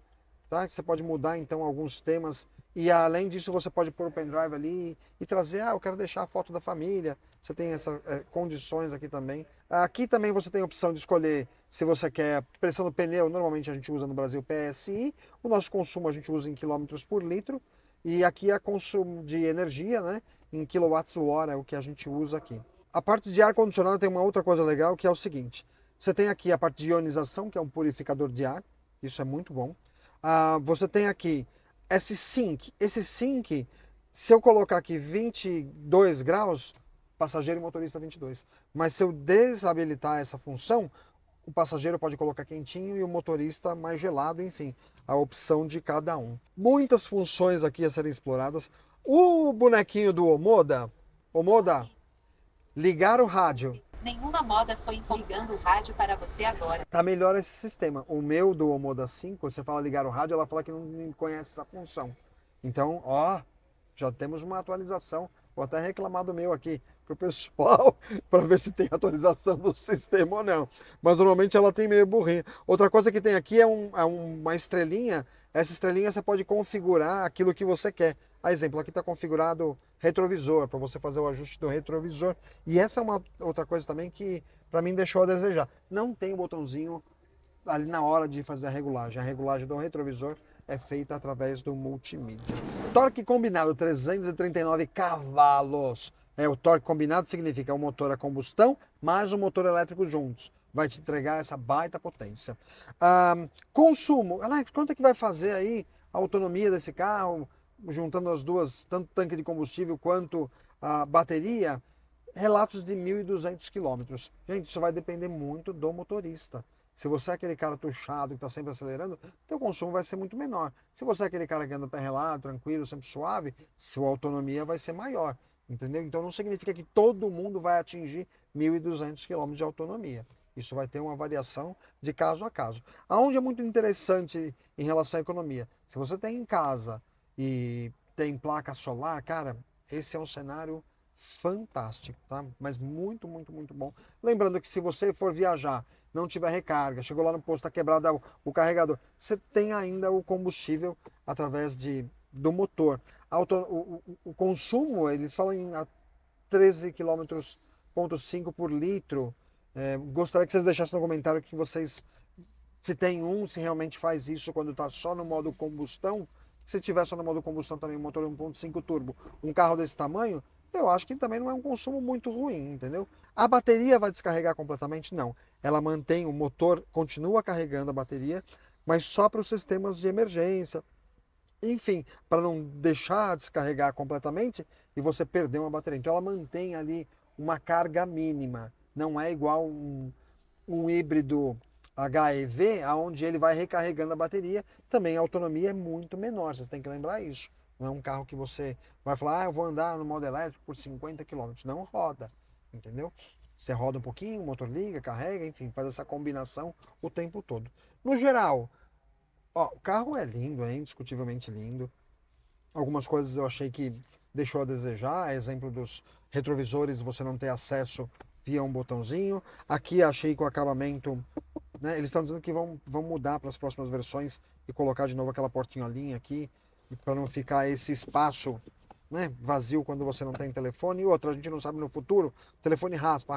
tá? Que você pode mudar então alguns temas e além disso você pode pôr o pendrive ali e trazer, eu quero deixar a foto da família, você tem essas condições aqui também. Aqui também você tem a opção de escolher se você quer pressão do pneu, normalmente a gente usa no Brasil PSI, o nosso consumo a gente usa em quilômetros por litro, e aqui é consumo de energia, né, em kWh é o que a gente usa aqui. A parte de ar-condicionado tem uma outra coisa legal, que é o seguinte, você tem aqui a parte de ionização, que é um purificador de ar, isso é muito bom. Você tem aqui esse sync, se eu colocar aqui 22 graus, passageiro e motorista 22. Mas se eu desabilitar essa função, o passageiro pode colocar quentinho e o motorista mais gelado, enfim, a opção de cada um. Muitas funções aqui a serem exploradas. O bonequinho do Omoda, ligar o rádio. Nenhuma moda foi ligando o rádio para você agora. Tá melhor esse sistema. O meu do Omoda 5, você fala ligar o rádio, ela fala que não conhece essa função. Então, já temos uma atualização. Vou até reclamar do meu aqui pro pessoal para ver se tem atualização do sistema ou não. Mas normalmente ela tem meio burrinha. Outra coisa que tem aqui é uma estrelinha. Essa estrelinha você pode configurar aquilo que você quer. Exemplo, aqui está configurado retrovisor, para você fazer o ajuste do retrovisor. E essa é uma outra coisa também que para mim deixou a desejar. Não tem o botãozinho ali na hora de fazer a regulagem. A regulagem do retrovisor é feita através do multimídia. Torque combinado 339 cavalos. O torque combinado significa o motor a combustão mais o motor elétrico juntos. Vai te entregar essa baita potência. Consumo. Alex, quanto é que vai fazer aí a autonomia desse carro? juntando as duas, tanto tanque de combustível quanto a bateria, relatos de 1.200 quilômetros. Gente, isso vai depender muito do motorista. Se você é aquele cara tuchado que está sempre acelerando, teu consumo vai ser muito menor. Se você é aquele cara que anda pé relado, tranquilo, sempre suave, sua autonomia vai ser maior. Entendeu? Então não significa que todo mundo vai atingir 1.200 quilômetros de autonomia. Isso vai ter uma variação de caso a caso. Aonde é muito interessante em relação à economia, se você tem em casa e tem placa solar, cara, esse é um cenário fantástico, tá? Mas muito, muito, muito bom. Lembrando que se você for viajar, não tiver recarga, chegou lá no posto, está quebrado o carregador, você tem ainda o combustível através do motor. O consumo, eles falam em 13 km,5 km por litro. Gostaria que vocês deixassem no comentário que vocês, se tem se realmente faz isso quando está só no modo combustão. Se tiver só no modo combustão também, motor 1.5 turbo, um carro desse tamanho, eu acho que também não é um consumo muito ruim, entendeu? A bateria vai descarregar completamente? Não. Ela mantém, o motor continua carregando a bateria, mas só para os sistemas de emergência. Enfim, para não deixar descarregar completamente e você perder uma bateria. Então ela mantém ali uma carga mínima. Não é igual um híbrido HEV, onde ele vai recarregando a bateria, também a autonomia é muito menor, vocês têm que lembrar isso. Não é um carro que você vai falar, eu vou andar no modo elétrico por 50 km. Não roda, entendeu? Você roda um pouquinho, o motor liga, carrega, enfim, faz essa combinação o tempo todo. No geral, o carro é lindo, é indiscutivelmente lindo. Algumas coisas eu achei que deixou a desejar, exemplo dos retrovisores, você não ter acesso via um botãozinho. Aqui achei que o acabamento, né, eles estão dizendo que vão mudar para as próximas versões e colocar de novo aquela portinholinha aqui, para não ficar esse espaço, né, vazio quando você não tem telefone. E outra, a gente não sabe no futuro, o telefone raspa,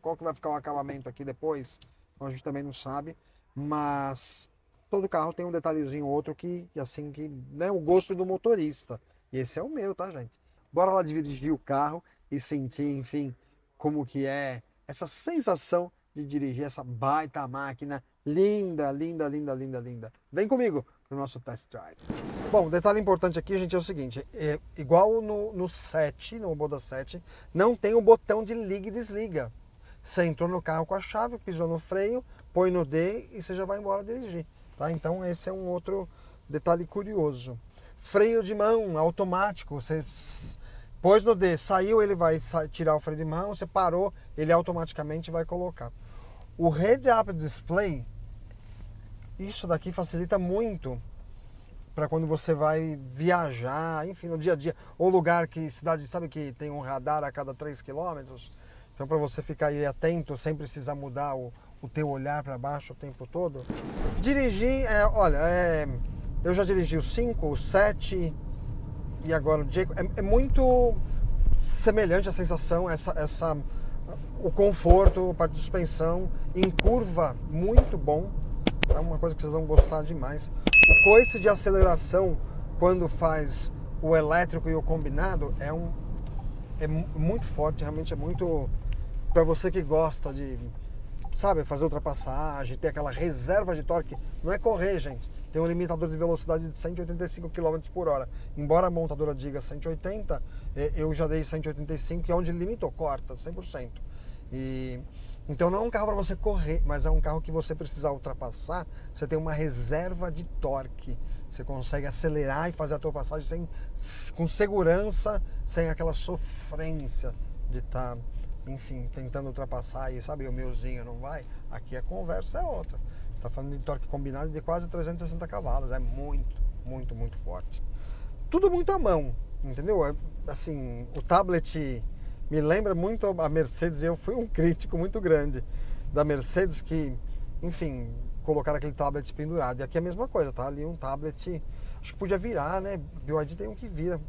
qual que vai ficar o acabamento aqui depois? Então a gente também não sabe, mas todo carro tem um detalhezinho ou outro que assim, que, né, o gosto do motorista. E esse é o meu, tá, gente? Bora lá dirigir o carro e sentir, enfim, como que é essa sensação de dirigir essa baita máquina linda, linda, linda, linda, linda. Vem comigo para o nosso test drive. Bom, detalhe importante aqui, gente, é o seguinte, igual no 7, no Moda 7, não tem o botão de liga e desliga. Você entrou no carro com a chave, pisou no freio, põe no D e você já vai embora dirigir. Tá? Então esse é um outro detalhe curioso. Freio de mão automático, você pôs no D, saiu, ele vai tirar o freio de mão, você parou, ele automaticamente vai colocar. O Head-Up Display, isso daqui facilita muito para quando você vai viajar, enfim, no dia a dia, ou lugar que, cidade, sabe que tem um radar a cada 3 quilômetros, então para você ficar aí atento, sem precisar mudar o teu olhar para baixo o tempo todo. Dirigir, eu já dirigi o 5, o 7 e agora o Jacob, é muito semelhante a sensação, o conforto, a parte de suspensão, em curva, muito bom, é uma coisa que vocês vão gostar demais. O coice de aceleração, quando faz o elétrico e o combinado, é muito forte, realmente é muito, para você que gosta de, sabe, fazer ultrapassagem, ter aquela reserva de torque, não é correr, gente, tem um limitador de velocidade de 185 km por hora, embora a montadora diga 180, eu já dei 185, que é onde limitou, corta, 100%. Então não é um carro para você correr, mas é um carro que você precisar ultrapassar, você tem uma reserva de torque, você consegue acelerar e fazer a ultrapassagem com segurança, sem aquela sofrência de estar, enfim, tentando ultrapassar e sabe, o meuzinho não vai. Aqui a conversa é outra. Você está falando de torque combinado de quase 360 cavalos, é muito, muito, muito forte. Tudo muito à mão, entendeu? Assim, o tablet me lembra muito a Mercedes, e eu fui um crítico muito grande da Mercedes que, enfim, colocaram aquele tablet pendurado. E aqui é a mesma coisa, tá? Ali um tablet, acho que podia virar, né? BYD tem um que vira.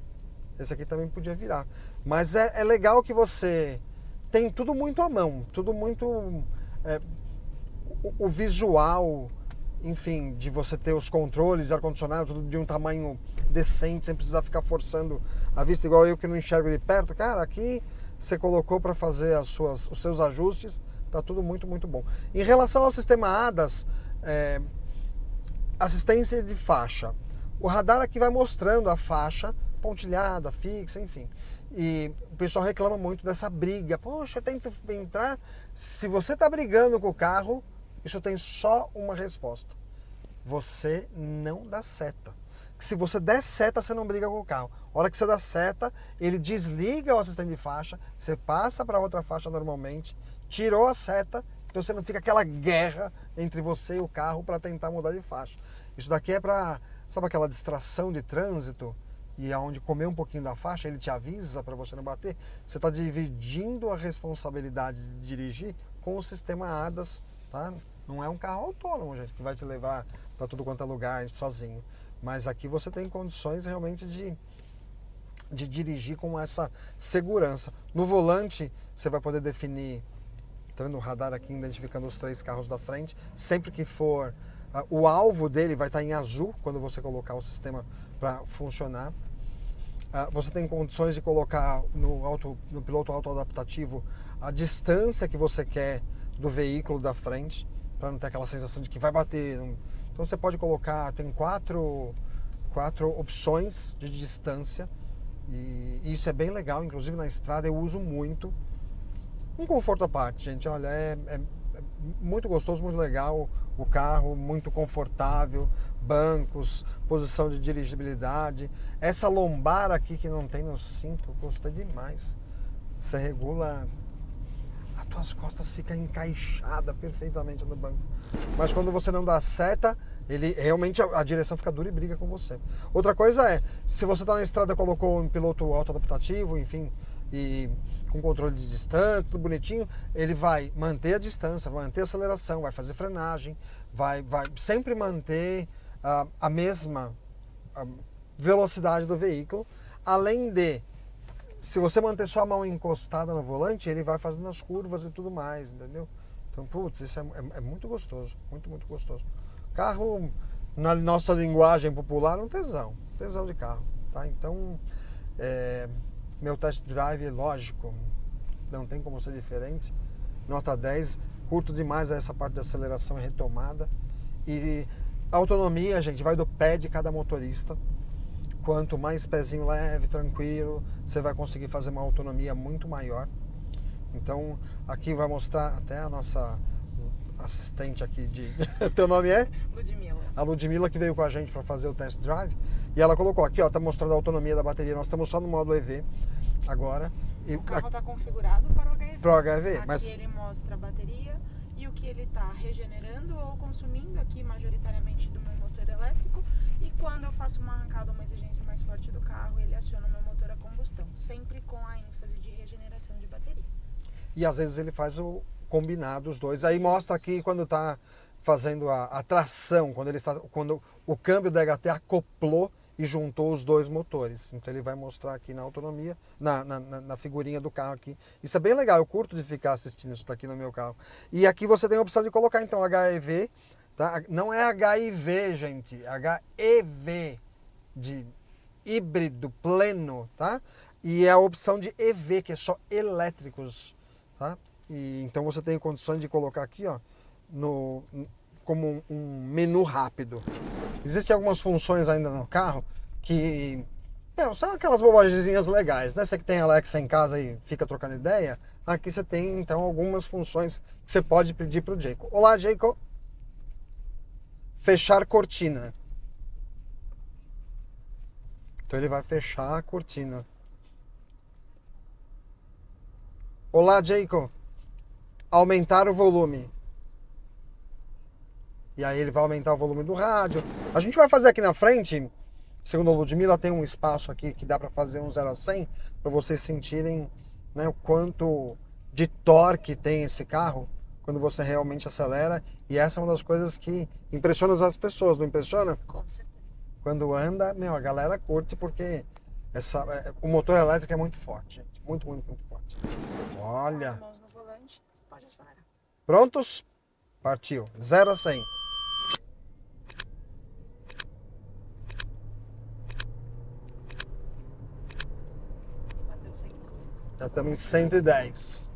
Esse aqui também podia virar. Mas é legal que você tem tudo muito à mão, tudo muito... o visual, enfim, de você ter os controles, ar-condicionado, tudo de um tamanho decente, sem precisar ficar forçando a vista, igual eu que não enxergo de perto. Cara, aqui você colocou para fazer os seus ajustes, tá tudo muito, muito bom. Em relação ao sistema ADAS, assistência de faixa, O radar aqui vai mostrando a faixa pontilhada, fixa, enfim. E o pessoal reclama muito dessa briga. Poxa, tenta entrar. Se você está brigando com o carro, isso tem só uma resposta. Você não dá seta. Se você der seta, você não briga com o carro. A hora que você dá seta, ele desliga o assistente de faixa, você passa para outra faixa normalmente, tirou a seta, então você não fica aquela guerra entre você e o carro para tentar mudar de faixa. Isso daqui é para, sabe aquela distração de trânsito? E aonde comer um pouquinho da faixa, ele te avisa para você não bater. Você está dividindo a responsabilidade de dirigir com o sistema ADAS, tá? Não é um carro autônomo, gente, que vai te levar para tudo quanto é lugar sozinho. Mas aqui você tem condições realmente de dirigir com essa segurança. No volante, você vai poder definir, tá vendo o radar aqui identificando os 3 carros da frente. Sempre que for, o alvo dele vai estar em azul quando você colocar o sistema para funcionar. Você tem condições de colocar no piloto autoadaptativo a distância que você quer do veículo da frente, para não ter aquela sensação de que vai bater. Então você pode colocar, tem quatro opções de distância, e isso é bem legal, inclusive na estrada eu uso muito. Um conforto à parte, gente, olha, é muito gostoso, muito legal o carro, muito confortável, bancos, posição de dirigibilidade. Essa lombar aqui que não tem no 5, gostei demais. Você regula, as tuas costas ficam encaixadas perfeitamente no banco. Mas quando você não dá seta, ele realmente a direção fica dura e briga com você. Outra coisa é, se você está na estrada, colocou um piloto autoadaptativo, enfim, e com controle de distância, tudo bonitinho, ele vai manter a distância, vai manter a aceleração, vai fazer frenagem, vai sempre manter a mesma velocidade do veículo, além de, se você manter só a mão encostada no volante, ele vai fazendo as curvas e tudo mais, entendeu? Então, putz, isso é muito gostoso, muito, muito gostoso. Carro, na nossa linguagem popular, um tesão de carro, tá? Então, meu test drive, lógico, não tem como ser diferente, nota 10, curto demais essa parte de aceleração e retomada. E a autonomia, gente, vai do pé de cada motorista. Quanto mais pezinho leve, tranquilo, você vai conseguir fazer uma autonomia muito maior. Então, aqui vai mostrar até a nossa assistente aqui de... Teu nome é? Ludmilla. A Ludmilla, que veio com a gente para fazer o test drive. E ela colocou aqui, ó, tá mostrando a autonomia da bateria. Nós estamos só no modo EV agora. E o carro está configurado para o HEV. Para o HEV, aqui mas... ele mostra a bateria e o que ele está regenerando ou consumindo, aqui majoritariamente do meu motor elétrico. E quando eu faço uma arrancada, uma exigência mais forte do carro, ele aciona o meu motor a combustão, sempre com a ênfase de regeneração de bateria. E às vezes ele faz o combinado, os dois. Aí mostra aqui quando está fazendo a tração, quando o câmbio da HT acoplou e juntou os dois motores. Então ele vai mostrar aqui na autonomia, na figurinha do carro aqui. Isso é bem legal, eu curto de ficar assistindo isso daqui no meu carro. E aqui você tem a opção de colocar então HEV, tá? Não é HIV, gente, HEV, de híbrido pleno, tá? E é a opção de EV, que é só elétricos, tá? E então você tem condições de colocar aqui, ó, como um menu rápido. Existem algumas funções ainda no carro que são aquelas bobagens legais, né? Você que tem Alexa em casa e fica trocando ideia, aqui você tem então algumas funções que você pode pedir para o Jayco. Olá, Jayco. Fechar cortina. Então ele vai fechar a cortina. Olá, Jayco. Aumentar o volume. E aí ele vai aumentar o volume do rádio. A gente vai fazer aqui na frente, segundo a Ludmilla, tem um espaço aqui que dá para fazer um 0 a 100, para vocês sentirem, né, o quanto de torque tem esse carro quando você realmente acelera. E essa é uma das coisas que impressiona as pessoas, não impressiona? Com certeza. Quando anda, a galera curte porque o motor elétrico é muito forte, gente. Muito, muito, muito forte. Olha. As mãos no volante, pode acelerar. Prontos? Partiu. 0 a 100. Bateu 100. Já estamos em 110.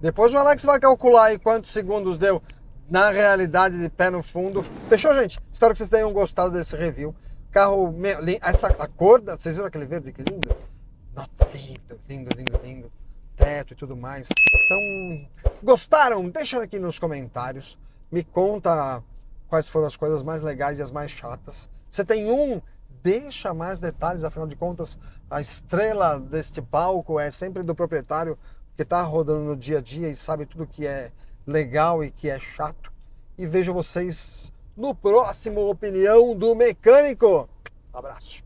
Depois o Alex vai calcular aí quantos segundos deu na realidade de pé no fundo. Fechou, gente? Espero que vocês tenham gostado desse review. Carro, a cor, vocês viram aquele verde que lindo? Nossa, lindo, lindo, lindo, lindo. Teto e tudo mais. Então, gostaram? Deixa aqui nos comentários. Me conta quais foram as coisas mais legais e as mais chatas. Você tem deixa mais detalhes, afinal de contas, a estrela deste palco é sempre do proprietário que está rodando no dia a dia e sabe tudo que é legal e que é chato. E vejo vocês no próximo Opinião do Mecânico. Abraço.